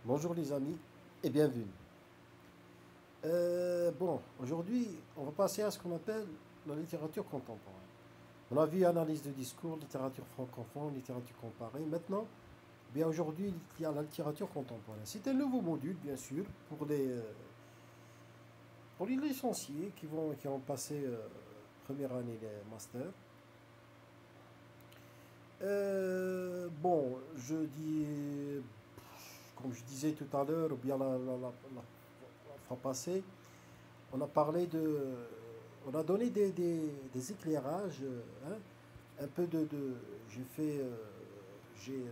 Bonjour les amis et bienvenue. Bon, aujourd'hui, on va passer à ce qu'on appelle la littérature contemporaine. On a vu analyse de discours, littérature francophone, littérature comparée. Maintenant, bien aujourd'hui, il y a la littérature contemporaine. C'est un nouveau module, bien sûr, pour les licenciés qui ont passé première année de master. Bon, comme je disais tout à l'heure, ou bien la fois passée, on a parlé on a donné des éclairages, hein, un peu j'ai fait, j'ai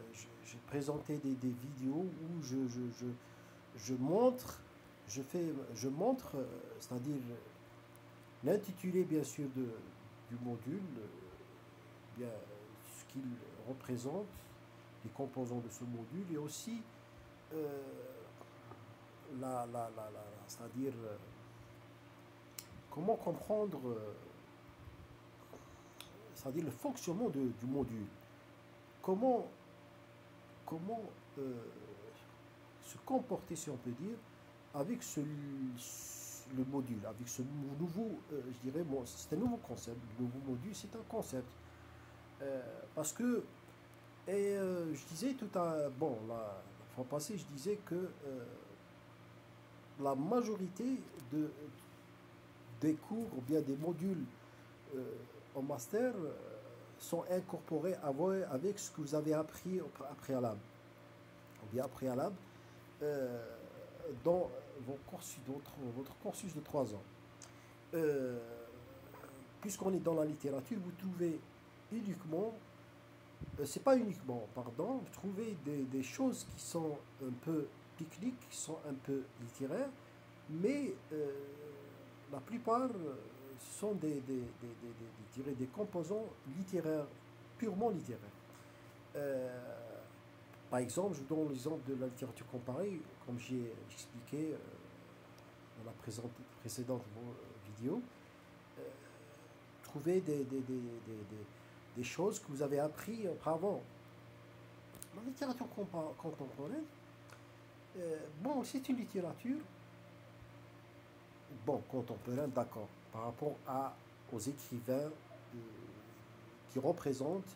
présenté des vidéos où je montre, je montre, c'est-à-dire l'intitulé bien sûr du module, bien ce qu'il représente, les composants de ce module, et aussi euh, c'est-à-dire comment comprendre, c'est-à-dire le fonctionnement du module. Comment, comment se comporter, si on peut dire, avec le module, avec ce nouveau, je dirais, bon, c'est un nouveau concept. Le nouveau module, c'est un concept. Parce que, je disais tout à, bon, la fois passée, je disais que la majorité de, des cours ou bien des modules euh, en master sont incorporés avec ce que vous avez appris au préalable, ou bien préalable, euh, dans votre cursus de 3 ans. Euh, Puisqu'on est dans la littérature, vous trouvez uniquement, c'est pas uniquement, pardon, vous trouvez des choses qui sont un peu techniques, qui sont un peu littéraires, mais la plupart sont je dirais des composants littéraires, purement littéraires. Euh, Par exemple, je vous donne l'exemple de la littérature comparée, comme j'ai expliqué dans la précédente vidéo. Euh, Trouver des choses que vous avez appris auparavant. La littérature contemporaine, bon, c'est une littérature, bon, contemporaine, d'accord, par rapport aux écrivains qui représentent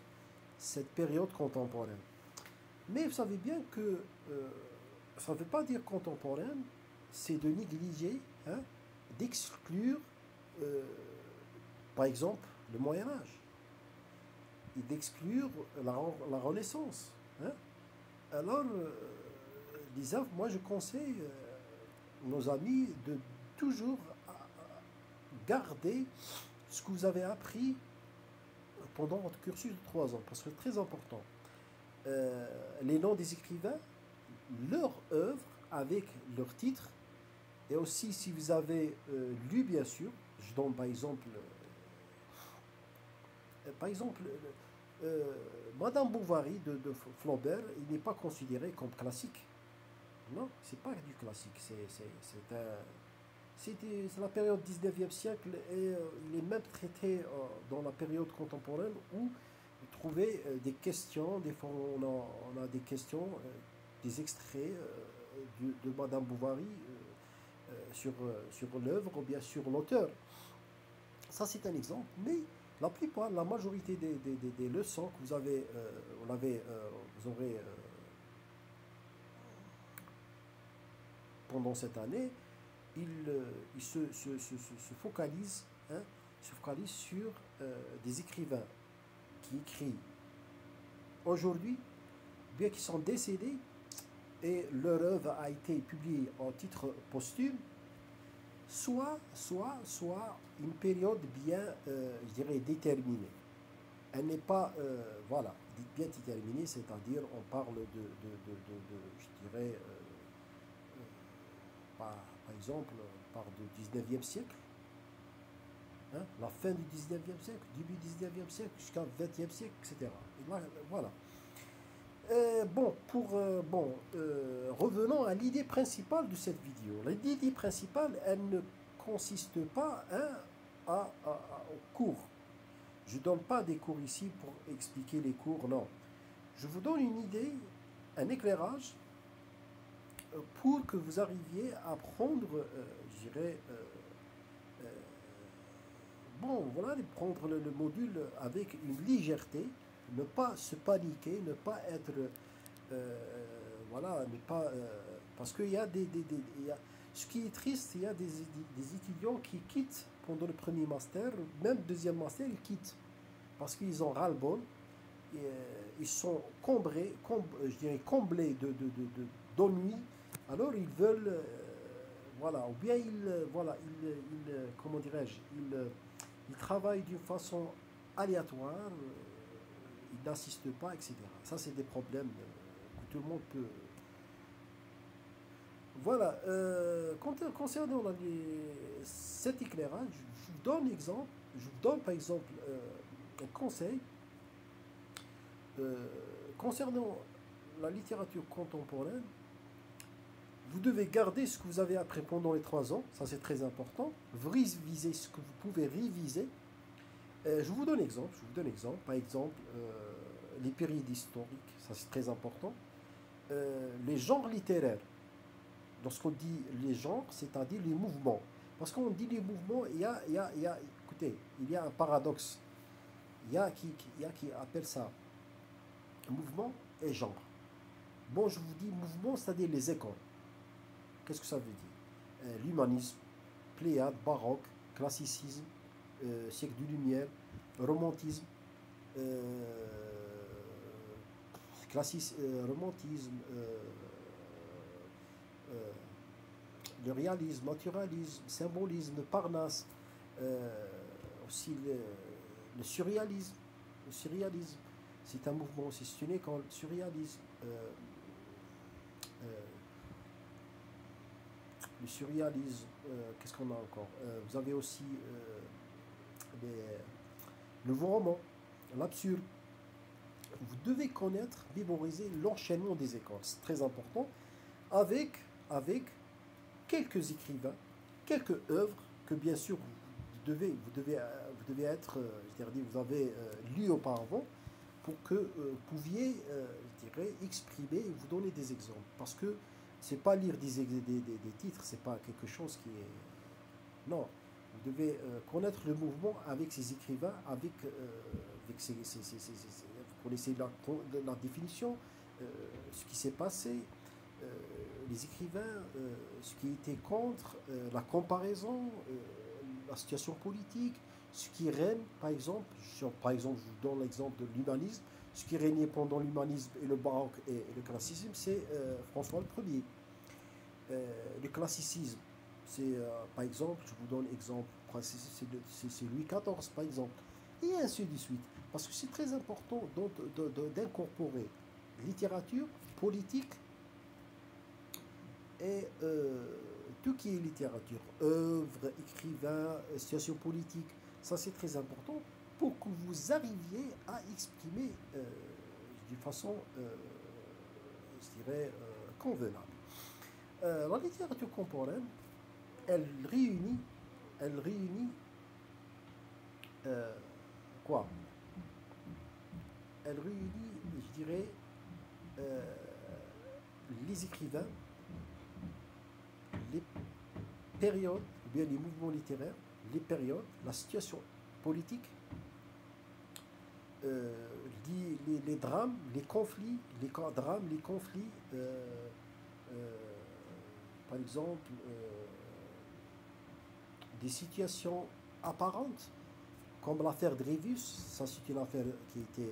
cette période contemporaine. Mais vous savez bien que ça ne veut pas dire contemporaine, c'est de négliger, hein, d'exclure, euh, par exemple, le Moyen Âge, et d'exclure la Renaissance. Hein. Alors, Lisa, moi je conseille nos amis de toujours garder ce que vous avez appris pendant votre cursus de 3 ans, parce que c'est très important. Les noms des écrivains, leur œuvre avec leur titre, et aussi si vous avez lu bien sûr, je donne par exemple Madame Bovary de Flaubert, il n'est pas considéré comme classique. Non, c'est pas du classique, c'est la période 19e siècle et il est même traité dans la période contemporaine où vous trouvez des questions, des fois on a des questions, des extraits de Madame Bovary sur l'œuvre ou bien sur l'auteur. Ça c'est un exemple, mais la plupart, la majorité des leçons que vous aurez pendant cette année, il se focalise, hein, se focalise sur des écrivains qui écrivent aujourd'hui, bien qu'ils sont décédés et leur œuvre a été publiée en titre posthume, soit une période bien, je dirais, déterminée. Elle n'est pas, voilà, bien déterminée, c'est-à-dire on parle je dirais, par exemple, on parle du 19e siècle, hein, la fin du 19e siècle, début du 19e siècle, jusqu'au 20e siècle, etc. Et là, voilà. Revenons à l'idée principale de cette vidéo. L'idée principale, elle ne consiste pas, hein, au cours. Je ne donne pas des cours ici pour expliquer les cours, non. Je vous donne une idée, un éclairage pour que vous arriviez à prendre, je dirais, euh, bon, voilà, de prendre le module avec une légèreté, ne pas se paniquer, ne pas être, voilà, ne pas, parce qu'il y a ce qui est triste, il y a des étudiants qui quittent pendant le premier master, même deuxième master, ils quittent parce qu'ils ont ras-le-bol, ils sont je dirais comblés d'ennui, alors ils veulent, voilà, ou bien voilà, comment dirais-je, ils travaillent d'une façon aléatoire, ils n'assistent pas, etc. Ça, c'est des problèmes que tout le monde peut. Voilà, concernant cet éclairage, je vous donne exemple, je vous donne par exemple un conseil concernant la littérature contemporaine. Vous devez garder ce que vous avez appris pendant les 3 ans, ça c'est très important. Vous révisez ce que vous pouvez réviser. Je vous donne exemple, par exemple, les périodes historiques, ça c'est très important. Les genres littéraires, lorsqu'on dit les genres, c'est-à-dire les mouvements. Parce qu'on dit les mouvements, écoutez, il y a un paradoxe. Il y a qui appelle ça mouvement et genre. Bon, je vous dis mouvement, c'est-à-dire les écoles. Qu'est-ce que ça veut dire? L'humanisme, Pléiade, baroque, classicisme, siècle de lumière, romantisme, romantisme, euh, le réalisme, naturalisme, symbolisme, Parnasse, aussi le surréalisme. Le surréalisme, c'est un mouvement, c'est une école, surréalisme. Le surréalisme, qu'est-ce qu'on a encore? Vous avez aussi le nouveau roman, l'absurde. Vous devez connaître, mémoriser l'enchaînement des écoles, c'est très important, avec quelques écrivains, quelques œuvres que bien sûr vous devez être, c'est-à-dire vous avez lu auparavant pour que vous pouviez, je dirais, exprimer et vous donner des exemples. Parce que c'est pas lire des titres, c'est pas quelque chose qui est... Non, vous devez connaître le mouvement avec ses écrivains, avec vous connaissez la définition, ce qui s'est passé, les écrivains, ce qui était contre, la comparaison, la situation politique, ce qui règne, par exemple, je vous donne l'exemple de l'humanisme, ce qui régnait pendant l'humanisme et le baroque et le classicisme, c'est François Ier. Le classicisme, c'est, par exemple, je vous donne exemple, c'est Louis XIV, par exemple, et ainsi de suite. Parce que c'est très important d'incorporer littérature, politique, et tout qui est littérature, œuvre, écrivain, situation politique, ça c'est très important pour que vous arriviez à exprimer d'une façon, je dirais, convenable. La littérature contemporaine, elle réunit euh, quoi? Elle réunit, je dirais, euh, les écrivains, les périodes, ou bien les mouvements littéraires, les périodes, la situation politique, les drames, les conflits, par exemple, des situations apparentes, comme l'affaire Dreyfus, ça c'est une affaire qui était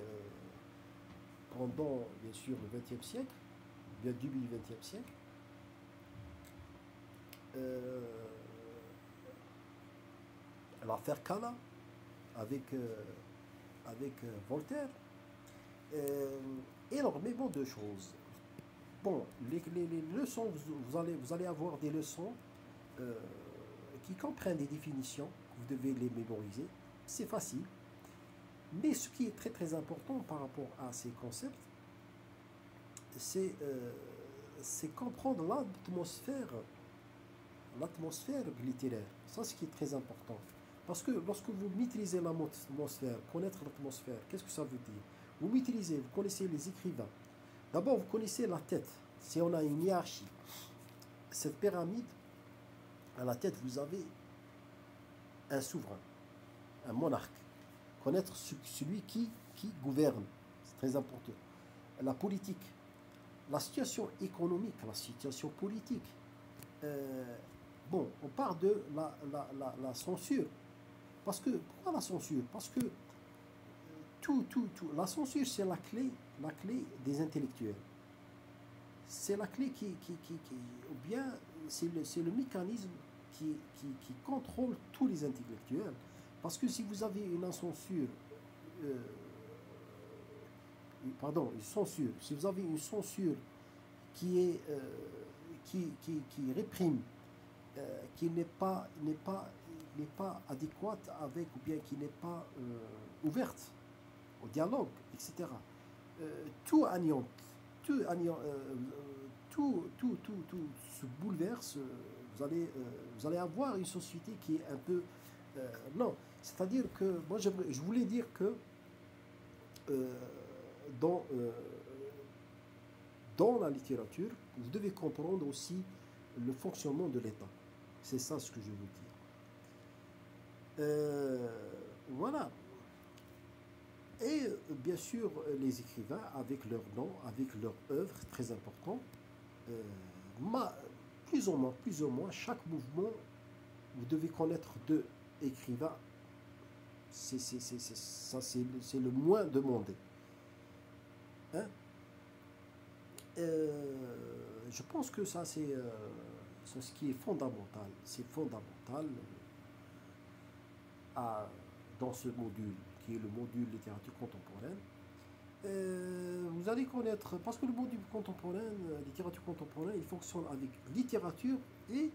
pendant, bien sûr, le XXe siècle, bien début du XXe siècle. L'affaire Cana avec Voltaire, énormément de choses. Bon, les leçons, vous allez avoir des leçons qui comprennent des définitions, vous devez les mémoriser, c'est facile. Mais ce qui est très très important par rapport à ces concepts, c'est comprendre l'atmosphère littéraire. Ça, c'est ce qui est très important. Parce que lorsque vous maîtrisez l'atmosphère, connaître l'atmosphère, qu'est-ce que ça veut dire? Vous maîtrisez, vous connaissez les écrivains. D'abord, vous connaissez la tête, si on a une hiérarchie. cette pyramide, à la tête, vous avez un souverain, un monarque. Connaître celui qui gouverne, c'est très important. La politique, la situation économique, la situation politique. Bon, on parle de la censure. Parce que, pourquoi la censure? Parce que la censure, c'est la clé des intellectuels. C'est la clé ou bien c'est le mécanisme qui contrôle tous les intellectuels. Parce que si vous avez une censure, une censure, si vous avez une censure qui est qui réprime, qui n'est pas adéquate avec, ou bien qui n'est pas ouverte au dialogue, etc. Tout anéante, tout se bouleverse. Vous allez avoir une société qui est un peu non, c'est-à-dire que moi je voulais dire que euh, dans dans la littérature, vous devez comprendre aussi le fonctionnement de l'État. C'est ça ce que je veux dire. Voilà. Et bien sûr, les écrivains, avec leur nom, avec leur œuvre, très important, euh, plus ou moins, chaque mouvement, vous devez connaître deux écrivains. C'est le moins demandé. Hein? Je pense que ça, c'est ce qui est fondamental. C'est fondamental dans ce module, qui est le module littérature contemporaine. Vous allez connaître, parce que le module contemporain, littérature contemporaine, il fonctionne avec littérature et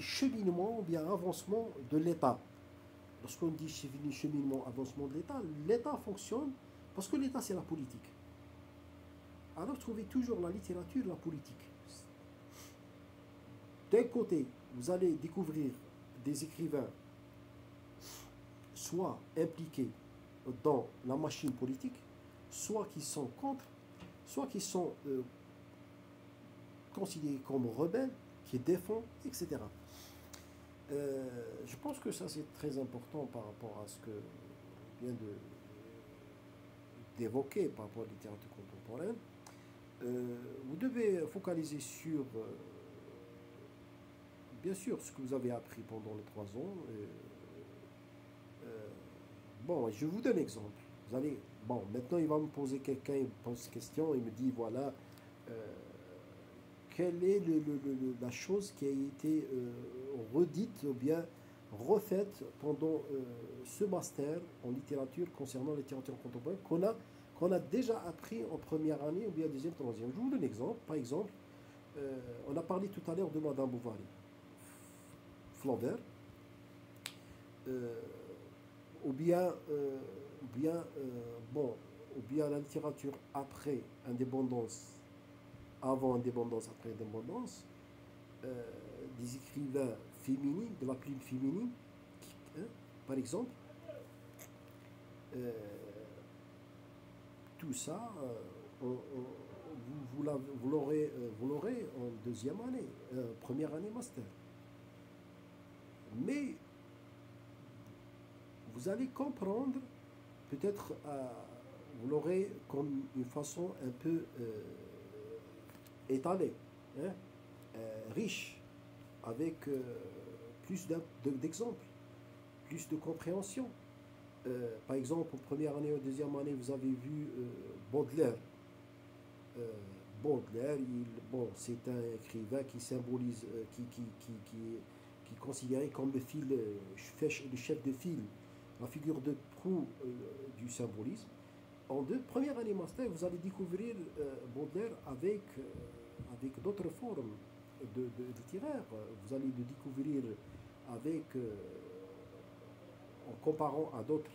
cheminement, ou bien avancement de l'État. Lorsqu'on dit cheminement, avancement de l'État fonctionne parce que l'État, c'est la politique. Alors, trouvez toujours la littérature, la politique. D'un côté, vous allez découvrir des écrivains soit impliqués dans la machine politique, soit qui sont contre, soit qui sont considérés comme rebelles, qui défendent, etc. Je pense que ça c'est très important par rapport à ce que vient d'évoquer par rapport à la littérature contemporaine. Vous devez focaliser sur, bien sûr, ce que vous avez appris pendant les 3 ans. Bon, je vous donne un exemple. Vous allez, bon, maintenant il va me poser quelqu'un, il me pose une question, il me dit, voilà, quelle est la chose qui a été redite ou bien refaite pendant ce master en littérature concernant la littérature contemporaine qu'on a déjà appris en première année ou bien deuxième, troisième. Je vous donne un exemple. Par exemple, on a parlé tout à l'heure de Madame Bovary, Flaubert, ou bien la littérature après indépendance, avant indépendance, après indépendance, des écrivains féminins, de la plume féminine, par exemple. Tout ça, vous l'aurez en deuxième année, première année master. Mais vous allez comprendre, peut-être vous l'aurez comme une façon un peu étalée, hein, riche, avec plus d'exemples, plus de compréhension. Par exemple, en première année ou deuxième année, vous avez vu Baudelaire. Baudelaire, c'est un écrivain qui symbolise, qui est considéré comme le chef de file, la figure de proue du symbolisme. En première année master, vous allez découvrir Baudelaire avec d'autres formes de littéraires. Vous allez le découvrir avec en comparant à d'autres,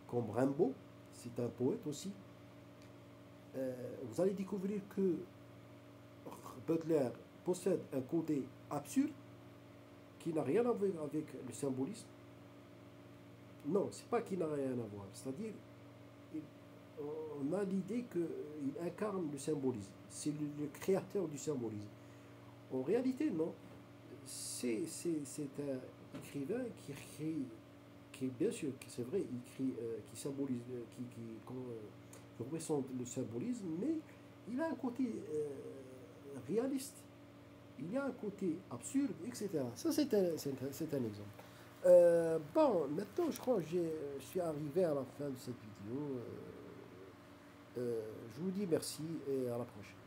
comme Rimbaud, c'est un poète aussi. Vous allez découvrir que Baudelaire possède un côté absurde qui n'a rien à voir avec le symbolisme. Non, c'est pas qu'il n'a rien à voir. C'est-à-dire, on a l'idée qu'il incarne le symbolisme. C'est le créateur du symbolisme. En réalité, non. C'est un écrivain qui bien sûr, c'est vrai, il écrit, qui symbolise, qui représente le symbolisme, mais il a un côté réaliste, il y a un côté absurde, etc. Ça, c'est un exemple. Bon, maintenant, je crois que je suis arrivé à la fin de cette vidéo. Je vous dis merci et à la prochaine.